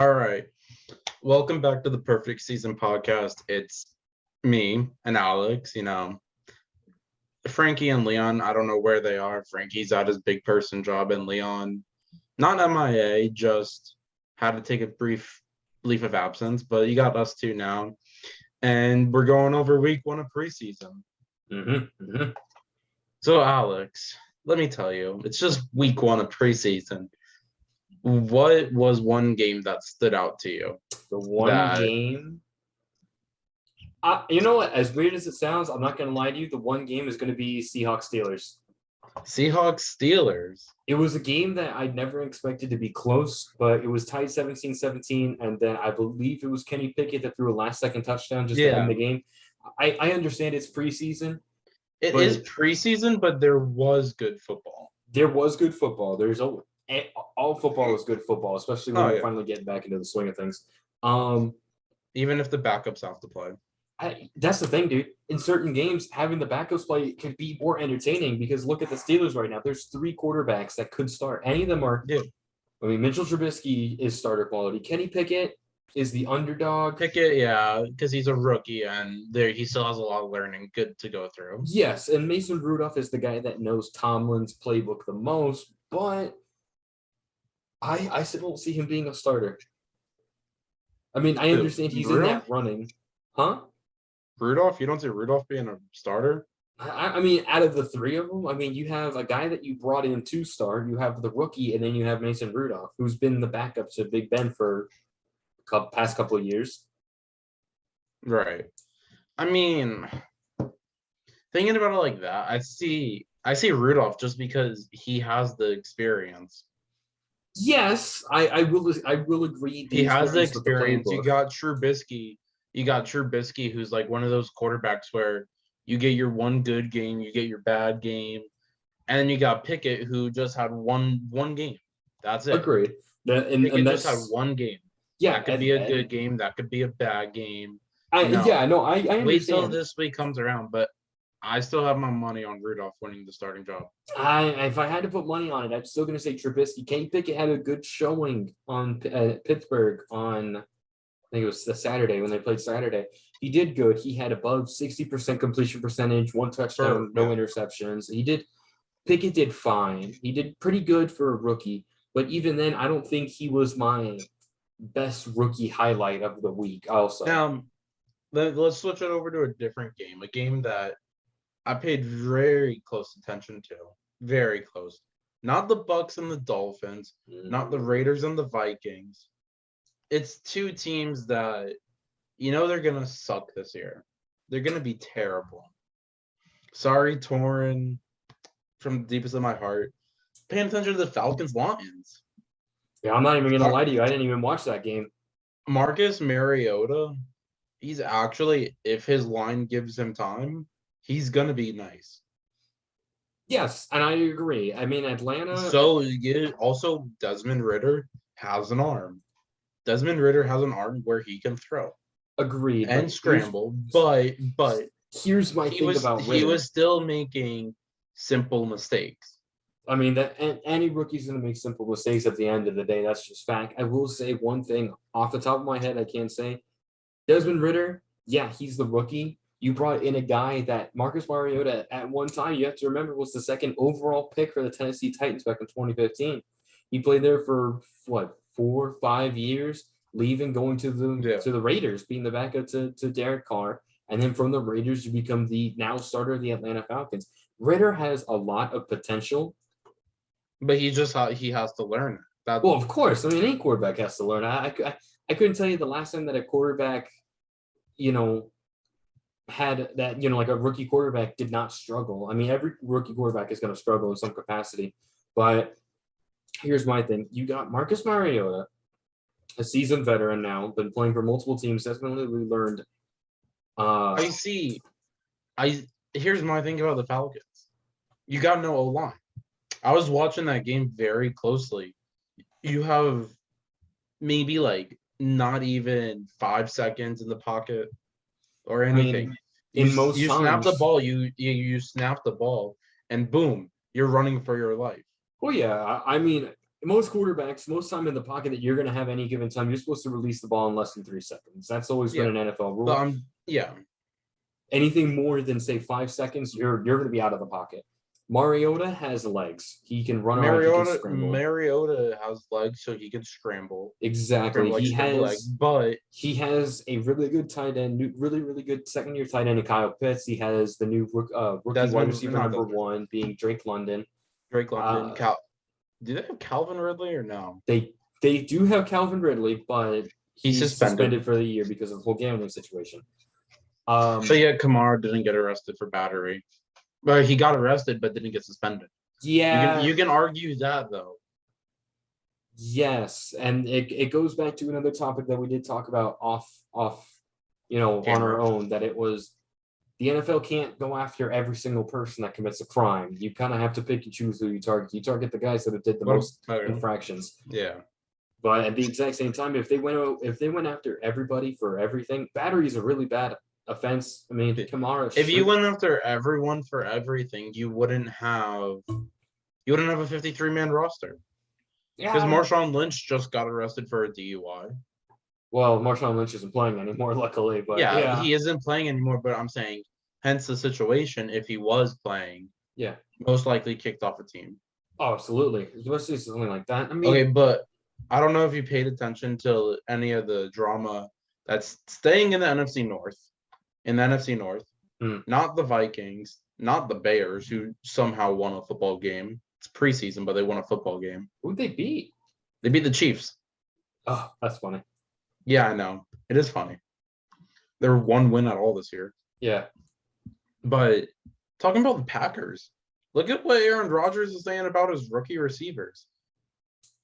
All right. Welcome back to the Perfect Season podcast. It's me and Alex. Frankie and Leon, I don't know where they are. Frankie's at his big person job, and Leon, not MIA, just had to take a brief leave of absence, but you got us two now. And we're going over week one of preseason. So, Alex, let me tell you, it's just week one of preseason. What was one game that stood out to you? The one game. You know what? As weird as it sounds, I'm not going to lie to you. The one game is going to be Seahawks Steelers. Seahawks Steelers. It was a game that I never expected to be close, but it was tied 17-17, and then I believe it was Kenny Pickett that threw a last-second touchdown just to end the game. I understand it's preseason. It is preseason, but there was good football. There was good football. There's all football is good football, especially when we're finally getting back into the swing of things. Even if the backups have to play. That's the thing, dude. In certain games, having the backups play could be more entertaining because look at the Steelers right now. There's three quarterbacks that could start. Any of them are. Yeah. I mean, Mitchell Trubisky is starter quality. Kenny Pickett is the underdog. Pickett, yeah, because he's a rookie and he still has a lot of learning good to go through. Yes, and Mason Rudolph is the guy that knows Tomlin's playbook the most, but I still don't see him being a starter. I mean, I understand he's in that running. Huh? Rudolph? You don't see Rudolph being a starter? I mean, out of the three of them, I mean, you have a guy that you brought in to start, you have the rookie, and then you have Mason Rudolph, who's been the backup to Big Ben for past couple of years. Right. I mean, thinking about it like that, I see Rudolph just because he has the experience. Yes, I will agree. He has the experience. You got Trubisky. Who's like one of those quarterbacks where you get your one good game, you get your bad game, and then you got Pickett, who just had one game. That's it. Agreed. Pickett just had one game. Yeah, that could be a good game. That could be a bad game. I understand. Wait till this week comes around, but I still have my money on Rudolph winning the starting job. If I had to put money on it, I'm still going to say Trubisky. Kenny Pickett had a good showing on Pittsburgh on, I think it was the Saturday when they played Saturday. He did good. He had above 60% completion percentage, one touchdown, no interceptions. Pickett did fine. He did pretty good for a rookie, but even then, I don't think he was my best rookie highlight of the week. Also, let's switch it over to a different game, a game that I paid very close attention to. Very close. Not the Bucks and the Dolphins, not the Raiders and the Vikings. It's two teams that, they're going to suck this year. They're going to be terrible. Sorry, Torrin, from the deepest of my heart. Paying attention to the Falcons-Lions. Yeah, I'm not even going to lie to you. I didn't even watch that game. Marcus Mariota, he's actually, if his line gives him time, he's going to be nice. Yes, and I agree. I mean, Atlanta... So, also, Desmond Ridder has an arm. Desmond Ridder has an arm where he can throw. Agreed. And scramble, but here's my thing about Ridder. He was still making simple mistakes. I mean, any rookie's going to make simple mistakes at the end of the day. That's just fact. I will say one thing off the top of my head I can say. Desmond Ridder, yeah, he's the rookie. You brought in a guy that Marcus Mariota at one time, you have to remember, was the second overall pick for the Tennessee Titans back in 2015. He played there for, 4 or 5 years, leaving, going to the Raiders, being the backup to Derek Carr. And then from the Raiders, you become the now starter of the Atlanta Falcons. Ridder has a lot of potential. But he has to learn. Well, of course. I mean, any quarterback has to learn. I couldn't tell you the last time that a quarterback, had that, like a rookie quarterback did not struggle. I mean, every rookie quarterback is going to struggle in some capacity. But here's my thing. You got Marcus Mariota, a seasoned veteran now, been playing for multiple teams, definitely learned. Here's my thing about the Falcons. You got no O-line. I was watching that game very closely. You have maybe not even 5 seconds in the pocket or anything. I mean, you snap the ball, you snap the ball, and boom, you're running for your life. Well, yeah. I mean, most quarterbacks, most time in the pocket that you're going to have any given time, you're supposed to release the ball in less than 3 seconds. That's always been an NFL rule. But Anything more than say 5 seconds, you're going to be out of the pocket. Mariota has legs. He can run around. He can scramble. Mariota has legs, so he can scramble. Exactly. But he has a really good tight end, really good second-year tight end in Kyle Pitts. He has the new rookie wide receiver number 1 being Drake London. Do they have Calvin Ridley or no? They do have Calvin Ridley, but he's suspended for the year because of the whole gambling situation. So yeah, Kamara didn't get arrested for battery. But he got arrested but didn't get suspended. Yeah. You can argue that though. Yes. And it goes back to another topic that we did talk about off on our own, that it was the NFL can't go after every single person that commits a crime. You kind of have to pick and choose who you target. You target the guys that did the most infractions. Yeah. But at the exact same time, if they went after everybody for everything, battery is a really bad offense. I mean, Kamara. If you went after everyone for everything, you wouldn't have a 53-man roster. Yeah. Because Marshawn Lynch just got arrested for a DUI. Well, Marshawn Lynch isn't playing anymore, luckily. But yeah, he isn't playing anymore. But I'm saying, hence the situation. If he was playing, most likely kicked off a team. Oh, absolutely, especially something like that. I mean, okay, but I don't know if you paid attention to any of the drama that's staying in the NFC North. Not the Vikings, not the Bears, who somehow won a football game. It's preseason, but they won a football game. Who'd they beat? They beat the Chiefs. Oh, that's funny. Yeah, I know. It is funny. They're one win at all this year. Yeah. But talking about the Packers, look at what Aaron Rodgers is saying about his rookie receivers.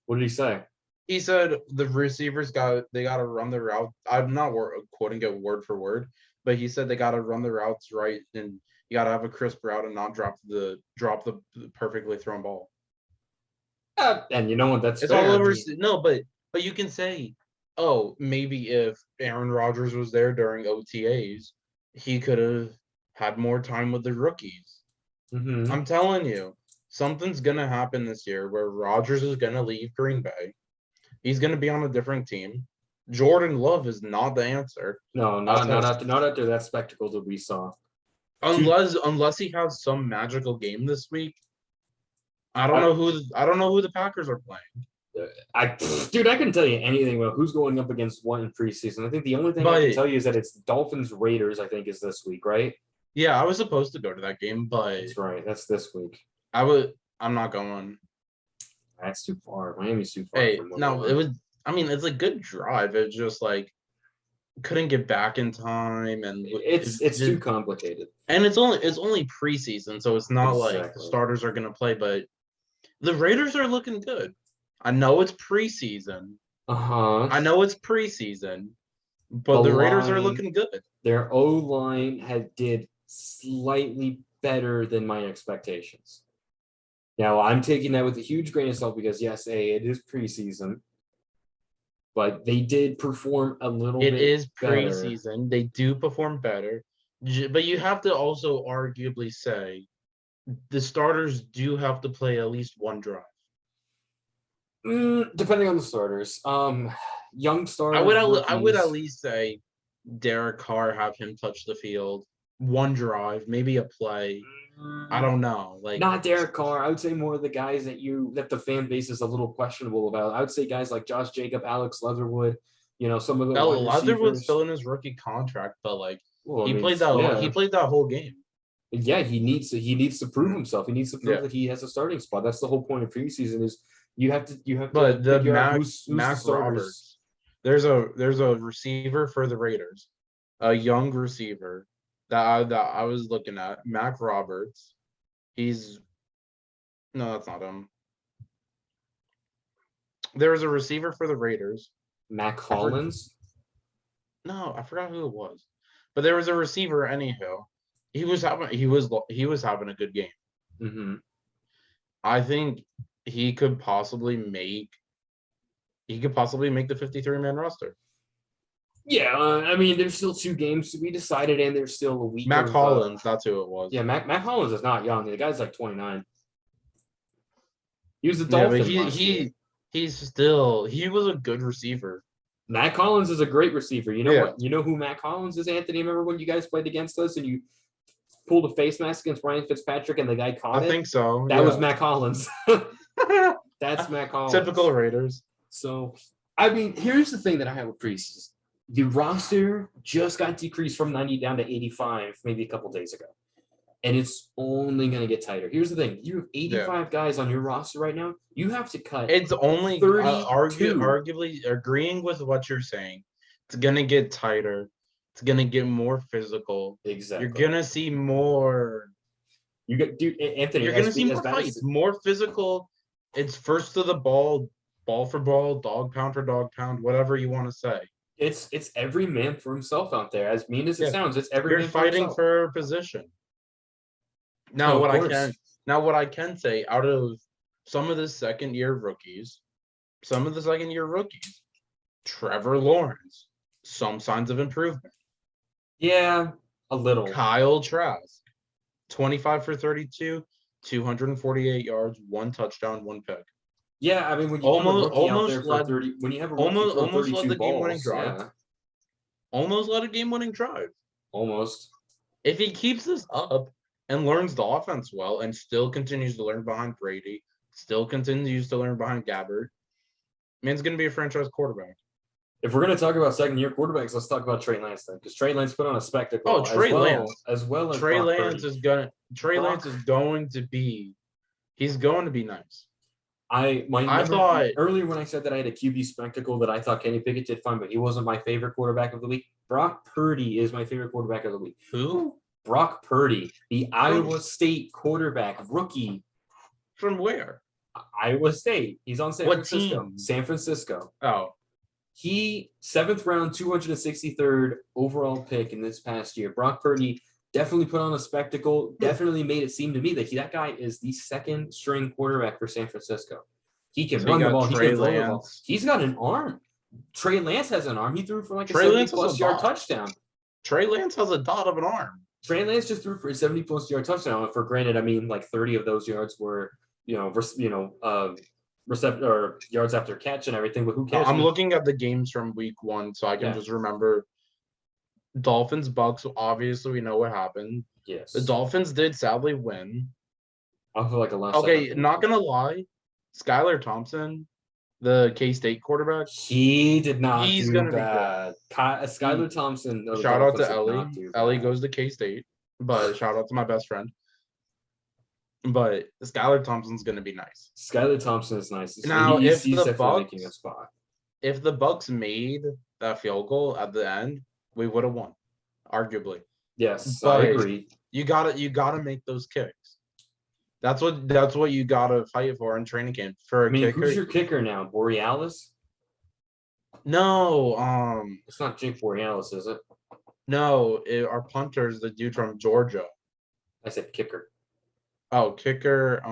What did he say? He said the receivers got to run the route. I'm not quoting it word for word, but he said they got to run the routes right, and you got to have a crisp route and not drop the perfectly thrown ball. And you know what? That's it's fair. All over. No, but you can say, oh, maybe if Aaron Rodgers was there during OTAs, he could have had more time with the rookies. Mm-hmm. I'm telling you, something's gonna happen this year where Rodgers is gonna leave Green Bay. He's gonna be on a different team. Jordan Love is not the answer. No, not after that spectacle that we saw. Unless he has some magical game this week, I don't know who the Packers are playing. I couldn't tell you anything about who's going up against what in preseason. I think the only thing I can tell you is that it's Dolphins Raiders. I think is this week, right? Yeah, I was supposed to go to that game, but that's right. That's this week. I'm not going. That's too far. Miami's too far. Hey, no, it was. I mean, it's a good drive. It's just like couldn't get back in time, and it's too complicated. And it's only preseason, so it's not like the starters are gonna play. But the Raiders are looking good. I know it's preseason. I know it's preseason, but the Raiders are looking good. Their O-line did slightly better than my expectations. Now, I'm taking that with a huge grain of salt because, yes, it is preseason. But they did perform a little bit better. It is preseason. They do perform better. But you have to also arguably say the starters do have to play at least one drive. Depending on the starters. Young starters. I would at least say Derek Carr, have him touch the field. One drive, maybe a play. I don't know. Like not Derek Carr. I would say more of the guys that the fan base is a little questionable about. I would say guys like Josh Jacob, Alex Leatherwood. Some of the Leatherwood's still in his rookie contract, but he played that whole game. Yeah, he needs to prove himself. He needs to prove that he has a starting spot. That's the whole point of preseason is you have to. But the Mac Roberts. There's a receiver for the Raiders, a young receiver that I was looking at, Mac Roberts. No, that's not him. There was a receiver for the Raiders. Mac Hollins? No, I forgot who it was. But there was a receiver anyhow. He was having a good game. Mm-hmm. I think he could possibly make the 53-man roster. Yeah, I mean, there's still 2 games to be decided, and there's still a week. Mac Hollins, that's who it was. Yeah, Mac Hollins is not young. The guy's like 29. He was a Dolphin last year. he was a good receiver. Matt Collins is a great receiver. You know Yeah. what? You know who Matt Collins is, Anthony? Remember when you guys played against us and you pulled a face mask against Ryan Fitzpatrick and the guy caught it? I think so. That was Matt Collins. That's Matt Collins. Typical Raiders. So, I mean, here's the thing that I have with preseason. The roster just got decreased from 90 down to 85 maybe a couple days ago. And it's only going to get tighter. Here's the thing. You have 85 guys on your roster right now. You have to cut. It's only 32. Arguably agreeing with what you're saying. It's going to get tighter. It's going to get more physical. Exactly. You're going to see more. Anthony, you're going to see more fights, more physical. It's first to the ball for ball, dog pound for dog pound, whatever you want to say. It's every man for himself out there. As mean as it sounds, it's every man fighting for a position. Now, what I can say, out of some of the second year rookies, Trevor Lawrence, some signs of improvement. Yeah, a little. Kyle Trask, 25 for 32, 248 yards, 1 touchdown, 1 pick. Yeah, I mean when you almost led the game-winning drive. Yeah. Almost led a game-winning drive. Almost. If he keeps this up and learns the offense well and still continues to learn behind Brady, still continues to learn behind Gabbard, man's going to be a franchise quarterback. If we're going to talk about second-year quarterbacks, let's talk about Trey Lance then, because Trey Lance put on a spectacle. Oh, Trey Lance is going to be. He's going to be nice. I thought earlier when I said that I had a QB spectacle that I thought Kenny Pickett did fine, but he wasn't my favorite quarterback of the week. Brock Purdy is my favorite quarterback of the week. Who? Brock Purdy, the Iowa State quarterback, rookie. From where? Iowa State. He's on San Francisco. Team? San Francisco. Oh. He 7th round, 263rd overall pick in this past year. Brock Purdy definitely put on a spectacle. Definitely made it seem to me that that guy is the second string quarterback for San Francisco. He can run the ball. He can throw the ball. He's got an arm. Trey Lance has an arm. He threw for like a 70-plus yard touchdown. Trey Lance has a dot of an arm. Trey Lance just threw for a 70-plus yard touchdown. And for granted, I mean, like 30 of those yards were, receptor or yards after catch and everything. But who cares? I'm looking at the games from week 1, so I can just remember. Dolphins, Bucks, obviously we know what happened. Yes. The Dolphins did sadly win. I feel like a last. Okay, not gonna lie. Skylar Thompson, the K-State quarterback. He did not do bad. Skylar Thompson. Shout out to Ellie. Ellie goes to K-State, but shout out to my best friend. But Skylar Thompson's gonna be nice. Skylar Thompson is nice. Now, if the Bucks made that field goal at the end, we would have won, arguably. Yes, but I agree. You gotta make those kicks. That's what you gotta fight for in training camp. Kicker. Who's your kicker now? Borealis? No, it's not Jake Borealis, is it? No, our punter is the dude from Georgia. I said kicker. Oh, kicker.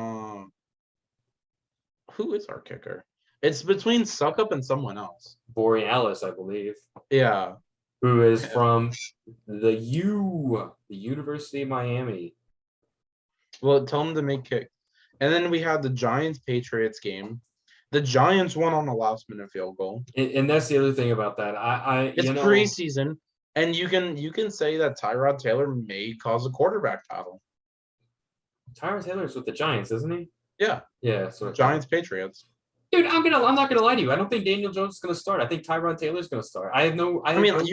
Who is our kicker? It's between Suckup and someone else. Borealis, I believe. Yeah. Who is from the University of Miami. Well, tell them to make kick. And then we had the Giants-Patriots game. The Giants won on a last-minute field goal. And that's the other thing about that. It's preseason, and you can say that Tyrod Taylor may cause a quarterback battle. Tyrod Taylor's with the Giants, isn't he? Yeah. Yeah. So Giants-Patriots. Dude, I'm not gonna lie to you. I don't think Daniel Jones is gonna start. I think Tyrod Taylor's gonna start. You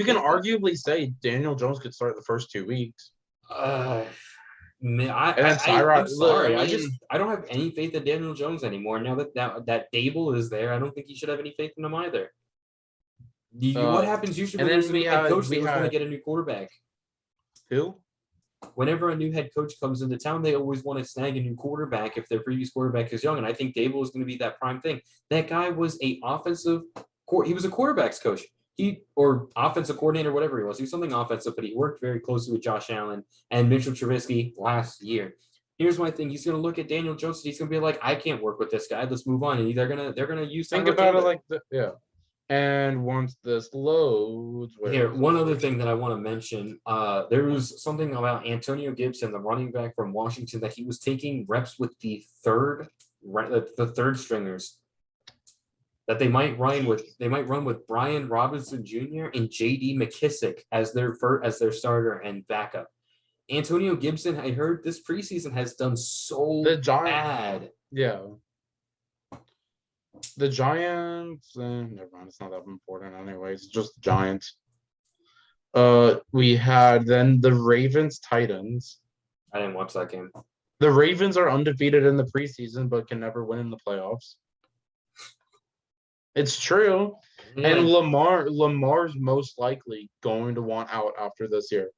can arguably say Daniel Jones could start the first 2 weeks. I'm sorry. I don't have any faith in Daniel Jones anymore. Now that Dable is there, I don't think he should have any faith in him either. What happens usually when there's a new head coach? They always want to get a new quarterback. Who? Whenever a new head coach comes into town, they always want to snag a new quarterback if their previous quarterback is young. And I think Dable is going to be that prime thing. That guy was he was a quarterback's coach. Or offensive coordinator, whatever he was. He was something offensive, but he worked very closely with Josh Allen and Mitchell Trubisky last year. Here's my thing. He's going to look at Daniel Jones and he's going to be like, I can't work with this guy. Let's move on. And they're going to use. Think about it like that. Yeah. And once this loads. One other thing that I want to mention, there was something about Antonio Gibson, the running back from Washington, that he was taking reps with the third stringers. that they might run with Brian Robinson Jr. and J.D. McKissick as their starter and backup. Antonio Gibson, I heard this preseason has done so The Giants, bad. yeah. The Giants, never mind. It's not that important, anyways. Just the Giants. We had then the Ravens Titans. I didn't watch that game. The Ravens are undefeated in the preseason, but can never win in the playoffs. It's true. Yeah. And Lamar's most likely going to want out after this year.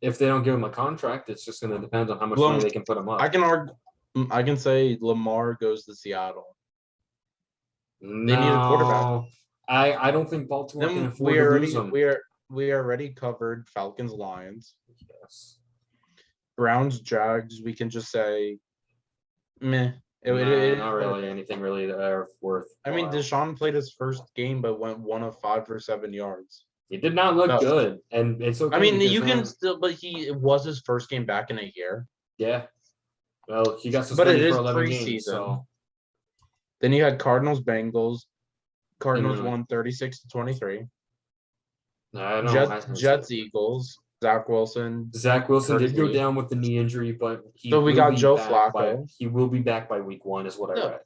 If they don't give him a contract, it's just going to depend on how much money they can put him up. I can say Lamar goes to Seattle. No, They need a quarterback. I don't think Baltimore can afford to lose him. We already covered Falcons, Lions. Yes. Browns, Jags. We can just say, meh. Not really anything really worth. I mean, Deshaun played his first game, but went 1 of 5 for 7 yards. He did not look good, and it's okay. I mean, you can still, but it was his first game back in a year. Yeah. Well, he got suspended for 11 games. So then you had Cardinals, Bengals. Cardinals won 36-23. Jets, Eagles. Zach Wilson did go down with the knee injury, but we got Joe Flacco. He will be back by week 1, is what I read.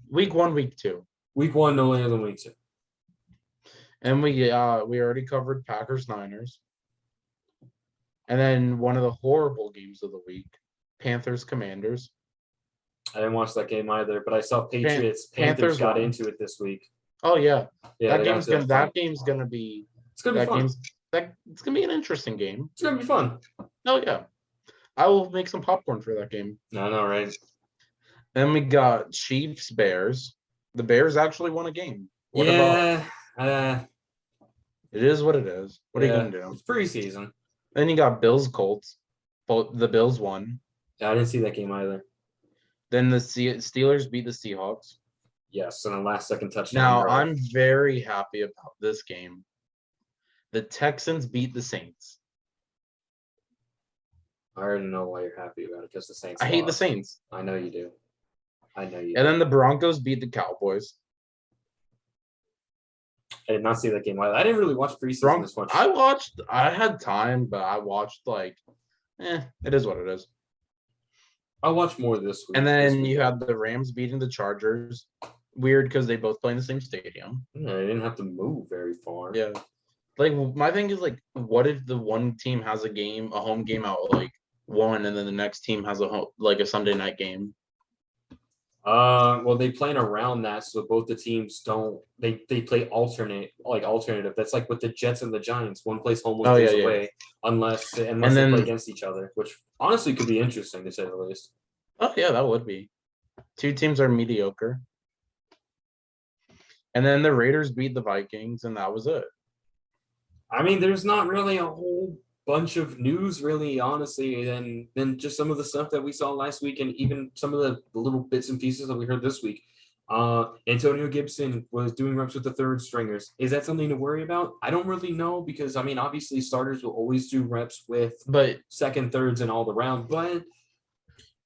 Week 1, week 2. Week 1, no later than week 2. And we already covered Packers, Niners. And then one of the horrible games of the week, Panthers, Commanders. I didn't watch that game either, but I saw Patriots. Panthers got into it this week. Oh yeah, that game's gonna be. It's gonna be fun. It's gonna be an interesting game. It's gonna be fun. Oh yeah, I will make some popcorn for that game. I know, right? Then we got Chiefs, Bears. The Bears actually won a game. It is what it is. What are you gonna do? It's preseason. Then you got Bills, Colts. Both the Bills won. Yeah, I didn't see that game either. Then the Steelers beat the Seahawks. Yes, and a last-second touchdown. Now, I'm very happy about this game. The Texans beat the Saints. I already know why you're happy about it, because the Saints hate the Saints. I know you do. And then the Broncos beat the Cowboys. I did not see that game. I didn't really watch preseason this much. I had time, but I watched it is what it is. I'll watch more this week. And then you had the Rams beating the Chargers. Weird because they both play in the same stadium. Yeah, they didn't have to move very far. Yeah. Like, my thing is, like, what if the one team has a home game out, like, 1, and then the next team has a Sunday night game? Well, they plan around that, so both the teams don't. They play alternative. That's like with the Jets and the Giants. One plays home, one plays away, unless they play against each other, which honestly could be interesting to say the least. Oh yeah, that would be. 2 teams are mediocre, and then the Raiders beat the Vikings, and that was it. I mean, there's not really a whole bunch of news, really, honestly, than just some of the stuff that we saw last week, and even some of the little bits and pieces that we heard this week. Antonio Gibson was doing reps with the third stringers. Is that something to worry about? I don't really know, because I mean, obviously starters will always do reps with second, thirds, and all around. But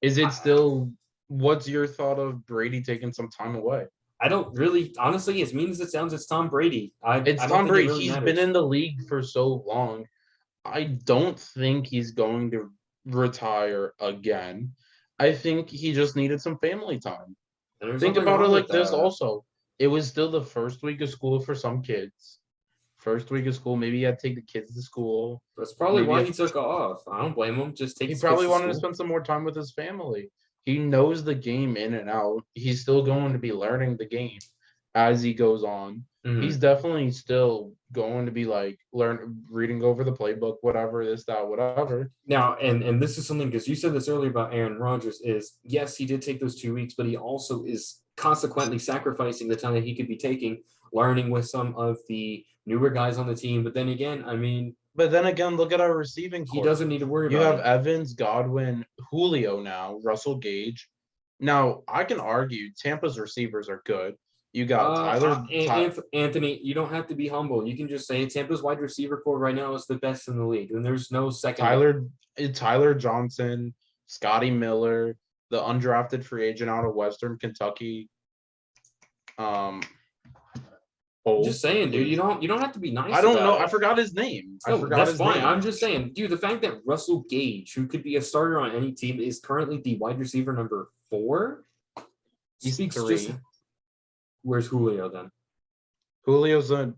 is it still? What's your thought of Brady taking some time away? I don't really, honestly, as mean as it sounds, it's Tom Brady. It's Tom Brady. He's been in the league for so long. I don't think he's going to retire again. I think he just needed some family time. Think about it like this also. It was still the first week of school for some kids. First week of school, maybe he had to take the kids to school. That's probably why he took off. I don't blame him. He probably wanted to spend some more time with his family. He knows the game in and out. He's still going to be learning the game as he goes on. Mm-hmm. He's definitely still going to be reading over the playbook, whatever, this, that, whatever. Now, and this is something, because you said this earlier about Aaron Rodgers, is yes, he did take those 2 weeks, but he also is consequently sacrificing the time that he could be taking, learning with some of the newer guys on the team. But then again, look at our receiving corps. He doesn't need to worry about it. You have Evans, Godwin, Julio now, Russell Gage. Now, I can argue Tampa's receivers are good. You got Anthony, you don't have to be humble. You can just say Tampa's wide receiver corps right now is the best in the league, and there's no second. Tyler Johnson, Scotty Miller, the undrafted free agent out of Western Kentucky. I'm just saying, dude. You don't have to be nice. I don't know. It. I forgot his name. No, I forgot that's his fine. name. I'm just saying, dude. The fact that Russell Gage, who could be a starter on any team, is currently the wide receiver number 4. He's Speaks 3. just. Where's Julio then? Julio's a.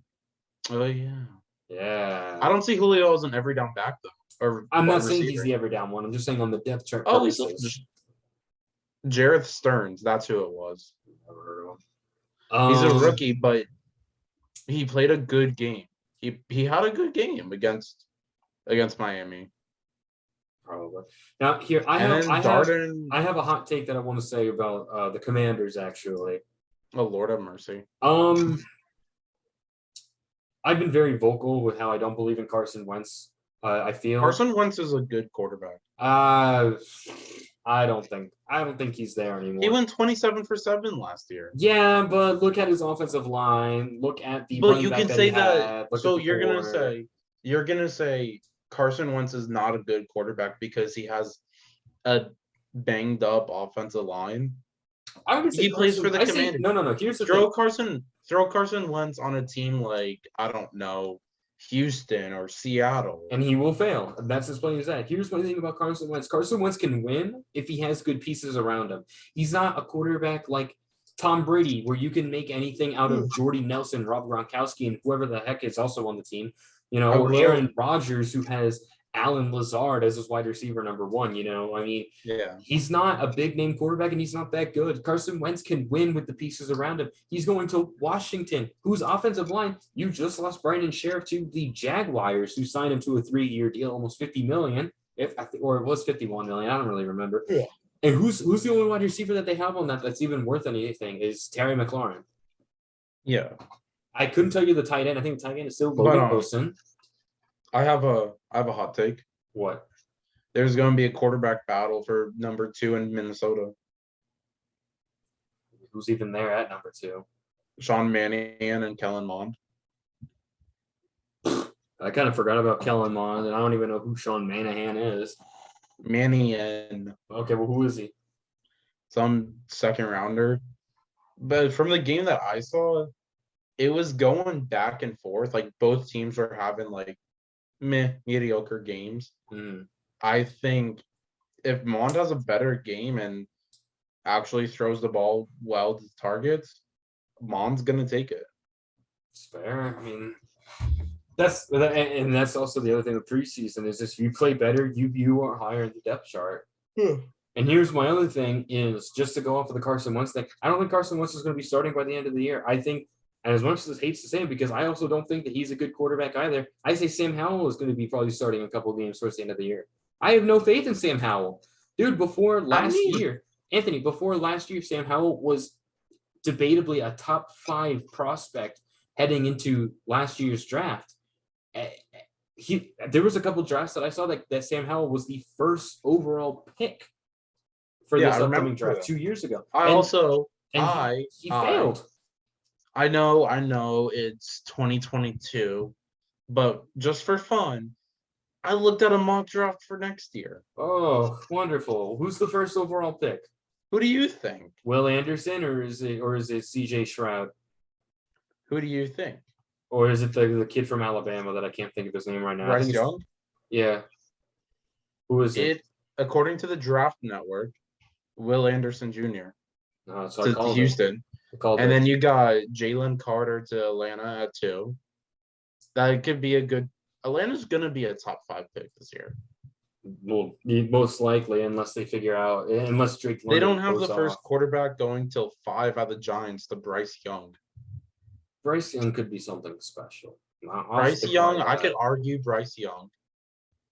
Oh yeah. Yeah. I don't see Julio as an every down back though. Or I'm not saying he's the every down one. I'm just saying on the depth chart. Oh, he's Jareth Stearns. That's who it was. He's a rookie, but he played a good game. He had a good game against Miami. Probably. Now here I have a hot take that I want to say about the Commanders actually. Oh Lord have mercy. I've been very vocal with how I don't believe in Carson Wentz. I feel Carson Wentz is a good quarterback. I don't think he's there anymore. He went 27 for 7 last year. Yeah, but look at his offensive line. Look at the. But you can say that. So you're gonna say Carson Wentz is not a good quarterback because he has a banged up offensive line. I would say he plays for the Commanders. No. Here's the thing. Throw Carson Wentz on a team like I don't know, Houston or Seattle, and he will fail. That's as plain as that. Here's my thing about Carson Wentz. Carson Wentz can win if he has good pieces around him. He's not a quarterback like Tom Brady, where you can make anything out of Jordy Nelson, Rob Gronkowski, and whoever the heck is also on the team. Or Aaron Rodgers, who has Alan Lazard as his wide receiver number 1. He's not a big name quarterback and he's not that good. Carson Wentz can win with the pieces around him. He's going to Washington, whose offensive line, you just lost Brandon Sheriff to the Jaguars, who signed him to a 3-year deal, almost $50 million, or it was $51 million. I don't really remember. Yeah. And who's the only wide receiver that they have on that's even worth anything is Terry McLaurin. Yeah. I couldn't tell you the tight end. I think the tight end is still Logan Wilson. I have a hot take. What? There's going to be a quarterback battle for number 2 in Minnesota. Who's even there at number 2? Sean Mannion and Kellen Mond. I kind of forgot about Kellen Mond, and I don't even know who Sean Manahan is. Mannion. Okay, well, who is he? Some second rounder. But from the game that I saw, it was going back and forth. Like both teams were having like mediocre games. I think if Mond has a better game and actually throws the ball well to targets, Mond's gonna take it. It's fair. I mean, that's also the other thing with preseason is if you play better, you are higher in the depth chart. And here's my other thing is just to go off of the Carson Wentz thing. I don't think Carson Wentz is going to be starting by the end of the year. I think, and as much as it hates to say it, because I also don't think that he's a good quarterback either, I say Sam Howell is going to be probably starting a couple games towards the end of the year. I have no faith in Sam Howell. Dude, before last year, Sam Howell was debatably a top 5 prospect heading into last year's draft. There was a couple drafts that I saw that Sam Howell was the first overall pick for this upcoming draft 2 years ago. He failed. I know it's 2022, but just for fun, I looked at a mock draft for next year. Oh, wonderful. Who's the first overall pick? Who do you think? Will Anderson or is it CJ Stroud? Who do you think? Or is it the kid from Alabama that I can't think of his name right now? Bryce Young? Yeah. Who is it? According to the Draft Network, Will Anderson Jr. To Houston. And then you got Jalen Carter to Atlanta at 2. That could be a good – Atlanta's going to be a top 5 pick this year. Well, most likely, unless they figure out – unless Drake London. They don't have the first quarterback going till 5 out of the Giants to Bryce Young. Bryce Young could be something special. Bryce Young, I could argue Bryce Young.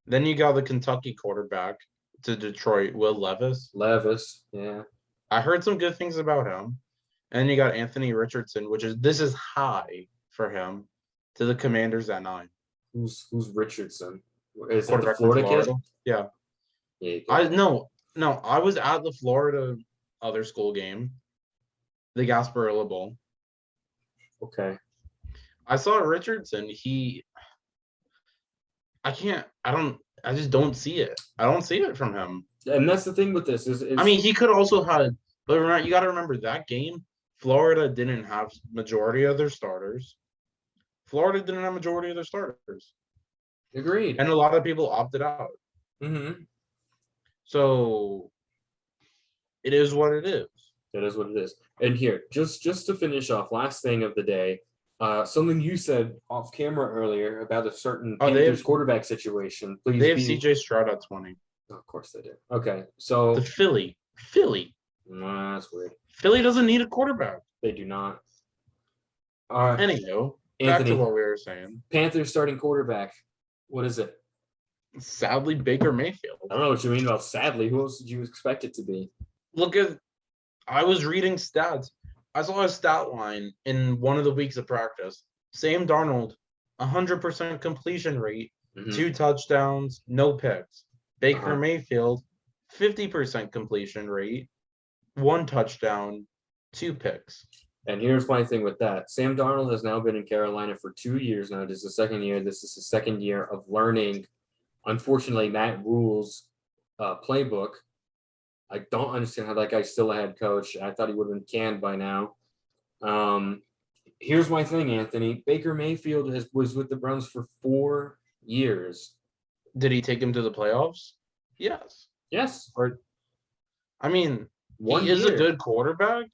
Then you got the Kentucky quarterback to Detroit, Will Levis. Yeah. I heard some good things about him. And then you got Anthony Richardson, this is high for him, to the Commanders at 9. Who's Richardson? Is that the Florida kid? Yeah. I was at the Florida other school game, the Gasparilla Bowl. Okay. I saw Richardson. I just don't see it. I don't see it from him. And that's the thing with this is he could also have, but you got to remember that game, Florida didn't have majority of their starters. Florida didn't have a majority of their starters. Agreed. And a lot of people opted out. Mm-hmm. So it is what it is. That is what it is. And here, just to finish off, last thing of the day, something you said off camera earlier about a certain Panthers quarterback situation. Please, they have CJ Stroud at 20. Oh, of course they do. Okay, so the Philly. Nah, that's weird. Philly doesn't need a quarterback. They do not. All right. Anywho, Anthony, back to what we were saying. Panthers starting quarterback. What is it? Sadly, Baker Mayfield. I don't know what you mean about sadly. Who else did you expect it to be? I was reading stats. I saw a stat line in one of the weeks of practice. Sam Darnold, 100% completion rate, 2 touchdowns, no picks. Baker Mayfield, 50% completion rate, 1 touchdown, 2 picks. And here's my thing with that. Sam Darnold has now been in Carolina for 2 years now. This is the second year. This is the second year of learning, unfortunately, Matt Rule's playbook. I don't understand how that guy's still a head coach. I thought he would have been canned by now. Here's my thing, Anthony. Baker Mayfield was with the Browns for 4 years. Did he take him to the playoffs? Yes. Yes. He is a good quarterback.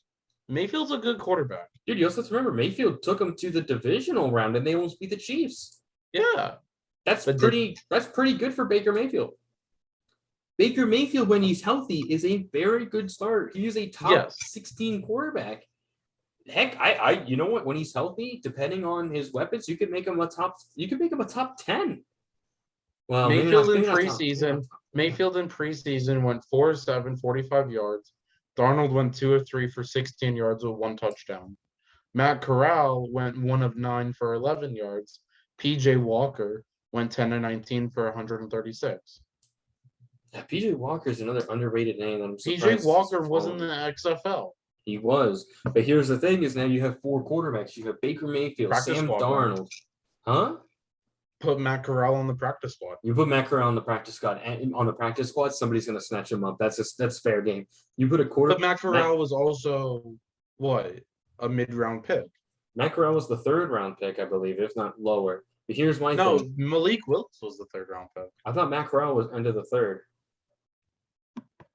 Mayfield's a good quarterback. Dude, you also have to remember, Mayfield took him to the divisional round, and they almost beat the Chiefs. Yeah. That's pretty good for Baker Mayfield. Baker Mayfield, when he's healthy, is a very good starter. He is a top 16 quarterback. Heck, you know what? When he's healthy, depending on his weapons, you could make him a top 10. Well, Mayfield in preseason went 4 of 7, 45 yards. Darnold went 2 of 3 for 16 yards with 1 touchdown. Matt Corral went 1 of 9 for 11 yards. PJ Walker went 10 of 19 for 136. Yeah, PJ Walker is another underrated name. PJ Walker was in the XFL. He was. But here's the thing is now you have 4 quarterbacks. You have Baker Mayfield, Sam Darnold. Huh? Put Matt Corral on the practice squad. You put Matt Corral on the practice squad, and on the practice squad, somebody's going to snatch him up. That's fair game. You put a quarterback. But Matt Corral was also, a mid-round pick. Matt Corral was the 3rd round pick, I believe, if not lower. But here's my thing. No, Malik Willis was the 3rd round pick. I thought Matt Corral was under the 3rd.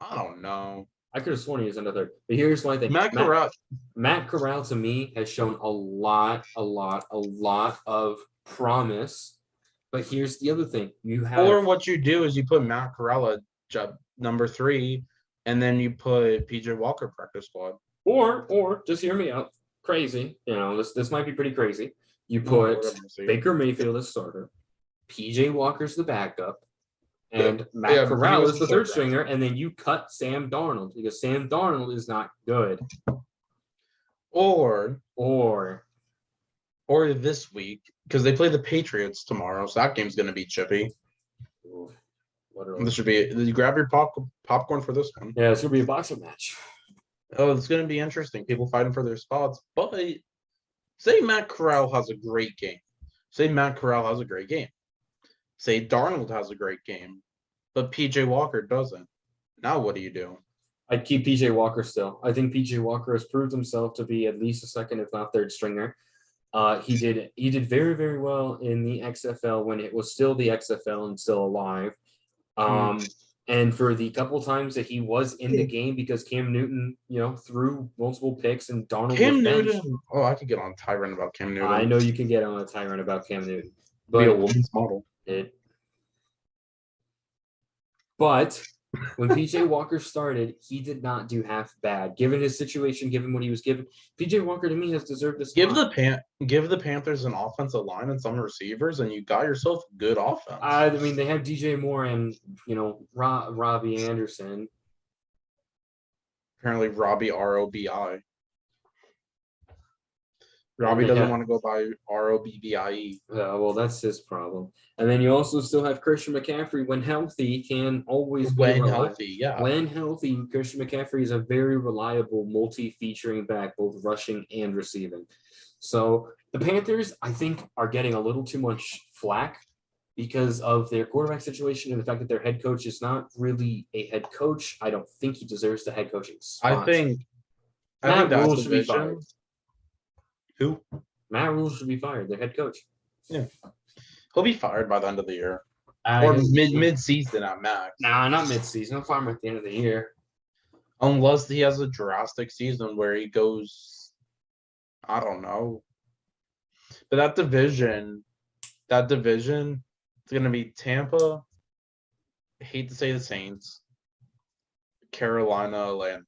I don't know. I could have sworn he was under 3rd. But here's my thing. Matt Corral to me has shown a lot of promise. But here's the other thing. Or what you do is you put Matt Corral at job number 3, and then you put PJ Walker practice squad. Or just hear me out. Crazy. This might be pretty crazy. You put Baker Mayfield as starter, PJ Walker's the backup, and Matt Corral is the 3rd stringer, and then you cut Sam Darnold because Sam Darnold is not good. Or Or this week, because they play the Patriots tomorrow, so that game's going to be chippy. This should be. You grab your popcorn for this one. Yeah, it's going to be a boxing match. Oh, it's going to be interesting. People fighting for their spots. But say Matt Corral has a great game. Say Darnold has a great game, but PJ Walker doesn't. Now what do you do? I'd keep PJ Walker still. I think PJ Walker has proved himself to be at least a 2nd, if not 3rd stringer. He did very, very well in the XFL when it was still the XFL and still alive. And for the couple times that he was in the game because Cam Newton, threw multiple picks and Darnold Cam Newton. Oh, I could get on a tyrant about Cam Newton. I know you can get on a tyrant about Cam Newton. But be a woman's model. But when PJ Walker started, he did not do half bad. Given his situation, given what he was given, PJ Walker to me has deserved this. Give the Panthers an offensive line and some receivers, and you got yourself a good offense. I mean, they have DJ Moore and Robbie Anderson. Apparently, Robbie ROBI. Robbie doesn't want to go by ROBBIE. Well, that's his problem. And then you also still have Christian McCaffrey. When healthy, can always be reliable. When healthy, Christian McCaffrey is a very reliable multi-featuring back, both rushing and receiving. So the Panthers, I think, are getting a little too much flack because of their quarterback situation and the fact that their head coach is not really a head coach. I don't think he deserves the head coaching spot. I think Matt Rule should be fired. Who? Matt Rule should be fired. Their head coach. Yeah, he'll be fired by the end of the year I or hope- mid season at max. Nah, not mid-season. I'll fire him at the end of the year. Unless he has a drastic season where he goes, I don't know. But that division, it's gonna be Tampa. I hate to say the Saints, Carolina, Atlanta,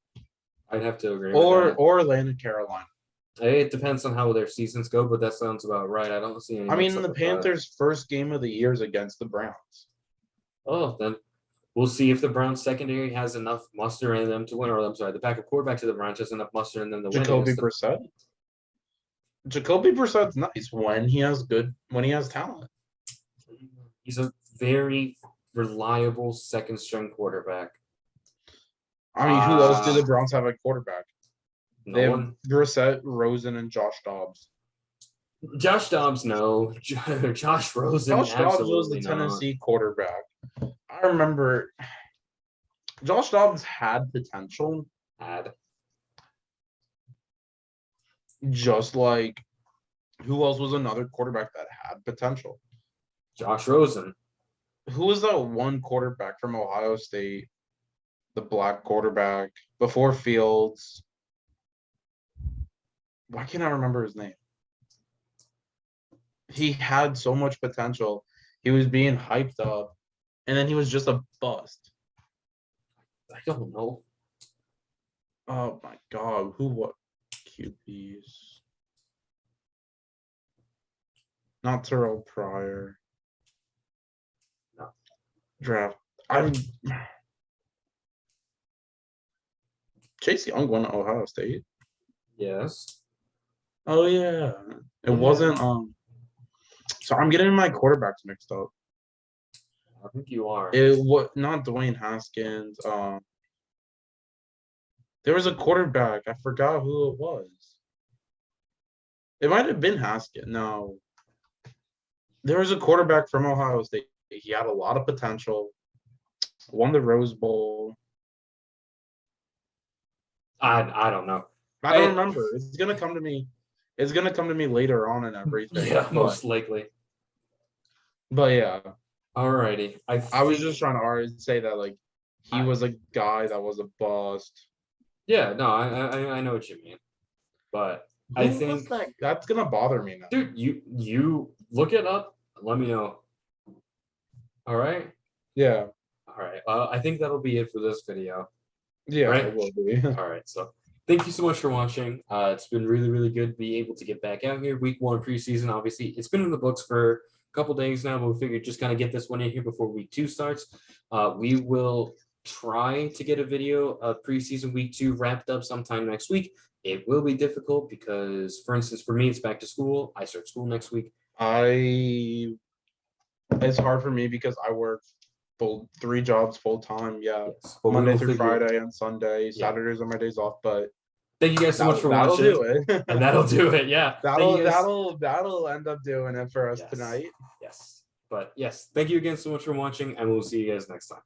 I'd have to agree with that. or Atlanta, Carolina. It depends on how their seasons go, but that sounds about right. I don't see any. I mean, mix-up the with that. Panthers' first game of the year is against the Browns. Oh, then we'll see if the Browns secondary has enough muster in them to win, or I'm sorry, the backup quarterback to the Browns has enough muster in them to win. Jacoby against them. Brissett. Jacoby Brissett's nice when he has talent. He's a very reliable second string quarterback. I mean, who else do the Browns have at quarterback? They No have one. Brissett, Rosen, and Josh Dobbs. Josh Dobbs, no. Josh Rosen, Josh Dobbs was absolutely the not. Tennessee quarterback. I remember Josh Dobbs had potential, just like who else was another quarterback that had potential? Josh Rosen. Who was that one quarterback from Ohio State? The black quarterback before Fields. Why can't I remember his name? He had so much potential. He was being hyped up, and then he was just a bust. I don't know. Oh my God, what QBs? Not Terrell Pryor. No. Draft. Chase Young won at Ohio State. Yes. Oh yeah. It wasn't so I'm getting my quarterbacks mixed up. I think you are. It was not Dwayne Haskins. There was a quarterback. I forgot who it was. It might have been Haskins. No. There was a quarterback from Ohio State. He had a lot of potential. Won the Rose Bowl. I don't know. I don't remember. It's gonna come to me. It's gonna come to me later on and everything. Yeah, most likely. But yeah. Alrighty. I was just trying to say that like he was a guy that was a bust. Yeah, no, I know what you mean. But I think that's gonna bother me now. Dude, you look it up. Let me know. All right. Yeah. All right. I think that'll be it for this video. Yeah, right? It will be. All right. So thank you so much for watching. It's been really, really good to be able to get back out here. Week 1 preseason, obviously, it's been in the books for a couple days now, but we figured just kind of get this one in here before week 2 starts. We will try to get a video of preseason week 2 wrapped up sometime next week. It will be difficult because, for instance, for me, it's back to school. I start school next week. It's hard for me because I work 3 jobs full time. Yeah, yes, Monday through Friday and Sunday. Yeah. Saturdays are my days off. But thank you guys so much for watching. That'll do it. And that'll do it. Yeah, that'll end up doing it for us tonight. Yes, but yes, thank you again so much for watching, and we'll see you guys next time.